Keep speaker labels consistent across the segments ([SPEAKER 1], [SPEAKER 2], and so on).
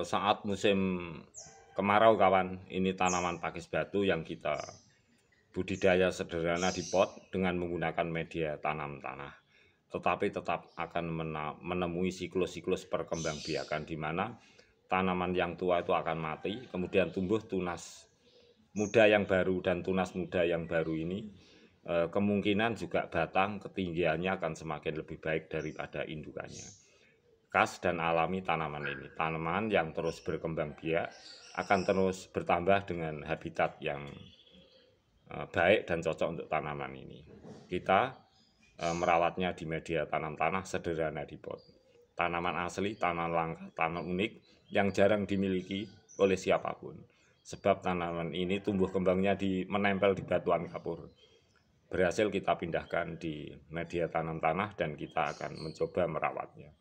[SPEAKER 1] Saat musim kemarau kawan, ini tanaman pakis batu yang kita budidaya sederhana di pot dengan menggunakan media tanam tanah. Tetapi tetap akan menemui siklus-siklus perkembangbiakan di mana tanaman yang tua itu akan mati, kemudian tumbuh tunas muda yang baru, dan tunas muda yang baru ini kemungkinan juga batang ketinggiannya akan semakin lebih baik daripada indukannya. Khas dan alami tanaman ini, tanaman yang terus berkembang biak akan terus bertambah dengan habitat yang baik dan cocok untuk tanaman ini. Kita merawatnya di media tanam tanah sederhana di pot. Tanaman asli, tanaman langka, tanaman unik yang jarang dimiliki oleh siapapun. Sebab tanaman ini tumbuh kembangnya menempel di batuan kapur. Berhasil kita pindahkan di media tanam tanah dan kita akan mencoba merawatnya.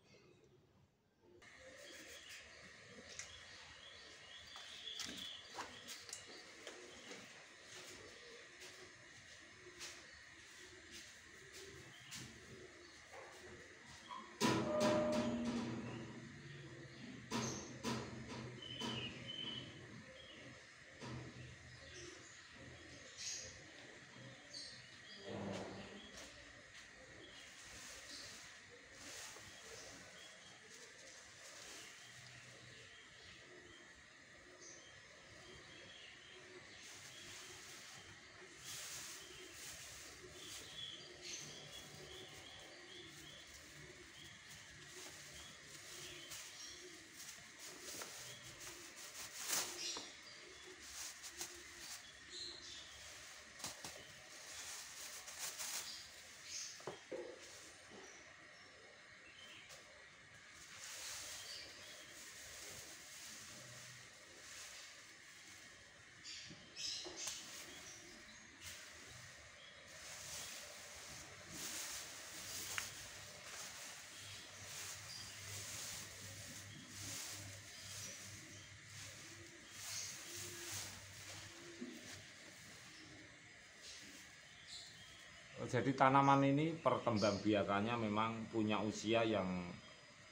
[SPEAKER 1] Jadi tanaman ini perkembangbiakannya memang punya usia yang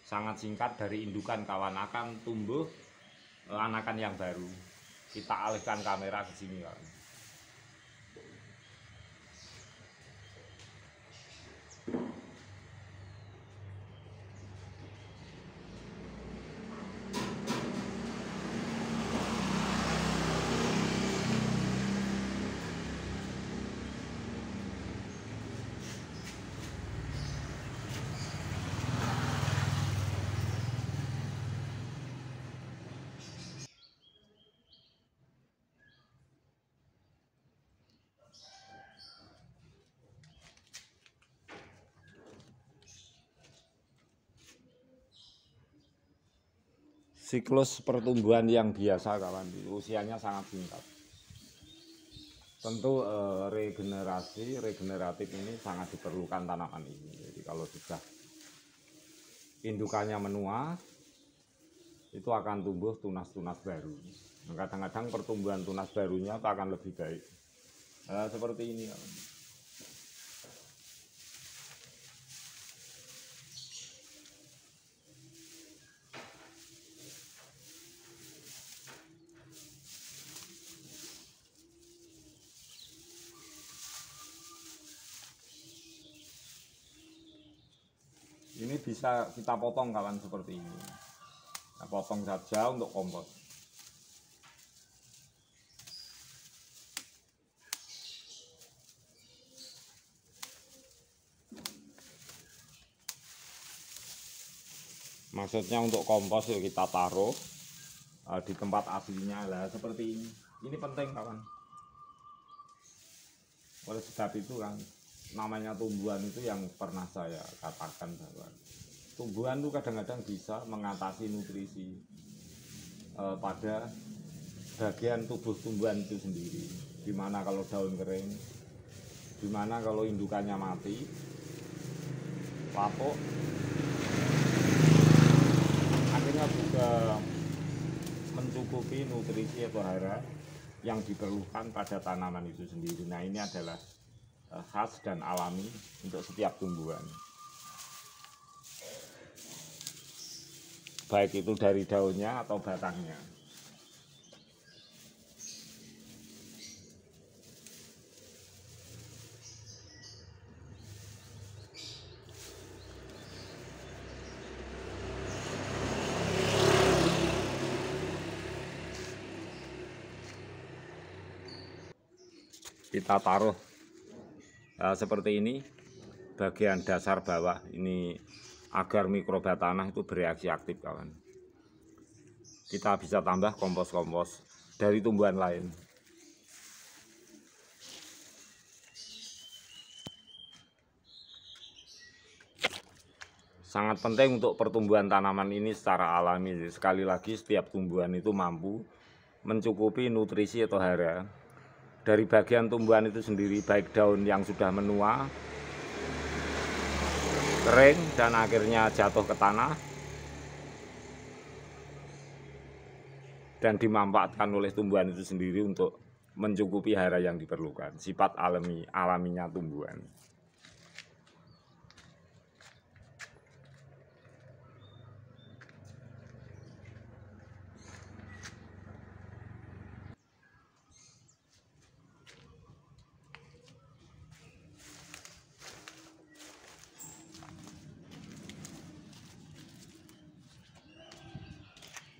[SPEAKER 1] sangat singkat. Dari indukan kawan akan tumbuh anakan yang baru. Kita alihkan kamera ke sini kawan. Siklus pertumbuhan yang biasa kawan, usianya sangat singkat. Tentu regeneratif ini sangat diperlukan tanaman ini. Jadi kalau sudah indukannya menua, itu akan tumbuh tunas-tunas baru. Kadang-kadang pertumbuhan tunas barunya itu akan lebih baik. Seperti ini kawan. Ini bisa kita potong kawan seperti ini. Kita potong saja untuk kompos. Maksudnya untuk kompos ya kita taruh di tempat aslinya lah seperti ini. Ini penting kawan. Oleh sebab itu kan namanya tumbuhan itu yang pernah saya katakan bahwa tumbuhan itu kadang-kadang bisa mengatasi nutrisi pada bagian tubuh tumbuhan itu sendiri. Gimana kalau daun kering, gimana kalau indukannya mati, lapuk, akhirnya juga mencukupi nutrisi atau hara yang diperlukan pada tanaman itu sendiri. Nah, ini adalah khas dan alami untuk setiap tumbuhan. baik itu dari daunnya atau batangnya. Kita taruh seperti ini bagian dasar bawah ini agar mikroba tanah itu bereaksi aktif, kawan. Kita bisa tambah kompos-kompos dari tumbuhan lain. Sangat penting untuk pertumbuhan tanaman ini secara alami. Sekali lagi, setiap tumbuhan itu mampu mencukupi nutrisi atau hara dari bagian tumbuhan itu sendiri, baik daun yang sudah menua, kering, dan akhirnya jatuh ke tanah dan dimanfaatkan oleh tumbuhan itu sendiri untuk mencukupi hara yang diperlukan, sifat alaminya tumbuhan.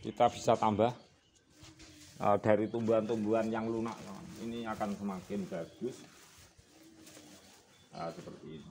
[SPEAKER 1] Kita bisa tambah dari tumbuhan-tumbuhan yang lunak, ini akan semakin bagus seperti ini.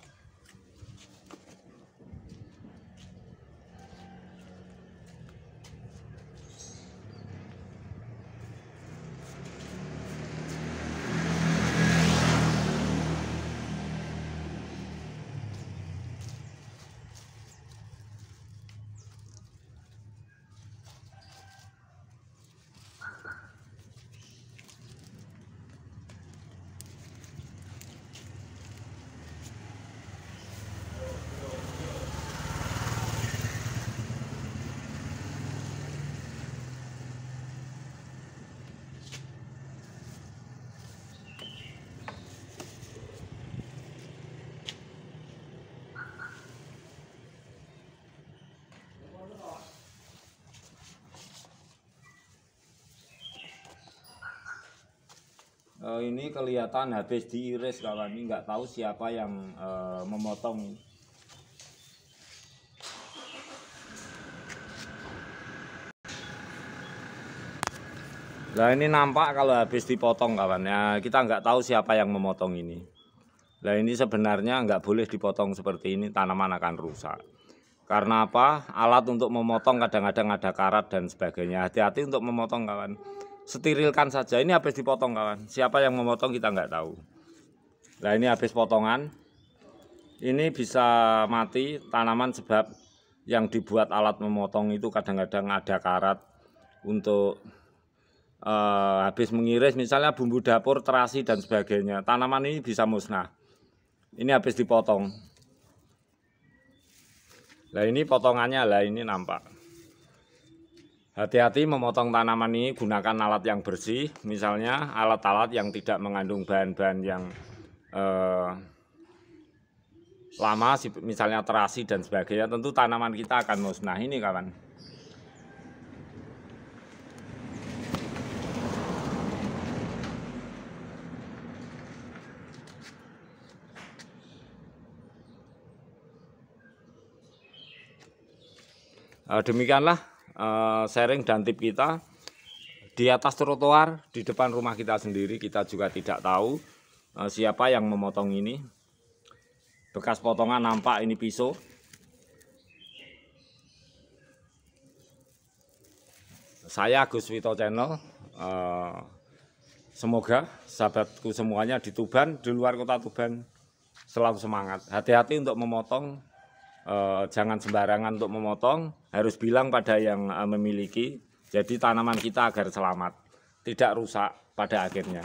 [SPEAKER 1] Ini kelihatan habis diiris, kawan. Ini nggak tahu siapa yang memotong. Nah, ini nampak kalau habis dipotong, kawan. Ya, kita nggak tahu siapa yang memotong ini. Nah, ini sebenarnya nggak boleh dipotong seperti ini, tanaman akan rusak. Karena apa? Alat untuk memotong kadang-kadang ada karat dan sebagainya. Hati-hati untuk memotong, kawan. Sterilkan saja. Ini habis dipotong, kawan. Siapa yang memotong kita nggak tahu. Nah, ini habis potongan. Ini bisa mati tanaman sebab yang dibuat alat memotong itu kadang-kadang ada karat untuk habis mengiris, misalnya bumbu dapur, terasi dan sebagainya. Tanaman ini bisa musnah. Ini habis dipotong. Nah, ini potongannya, lah ini nampak. Hati-hati memotong tanaman ini, gunakan alat yang bersih, misalnya alat-alat yang tidak mengandung bahan-bahan yang lama, misalnya terasi dan sebagainya. Tentu tanaman kita akan musnah. Ini, kawan. Demikianlah sharing dan tip kita di atas trotoar di depan rumah kita sendiri. Kita juga tidak tahu siapa yang memotong ini. Bekas potongan nampak, ini pisau. Saya Gus Wito Channel. Semoga sahabatku semuanya di Tuban, di luar kota Tuban, selalu semangat. Hati-hati untuk memotong. Jangan sembarangan untuk memotong, harus bilang pada yang memiliki, jadi tanaman kita agar selamat, tidak rusak pada akhirnya.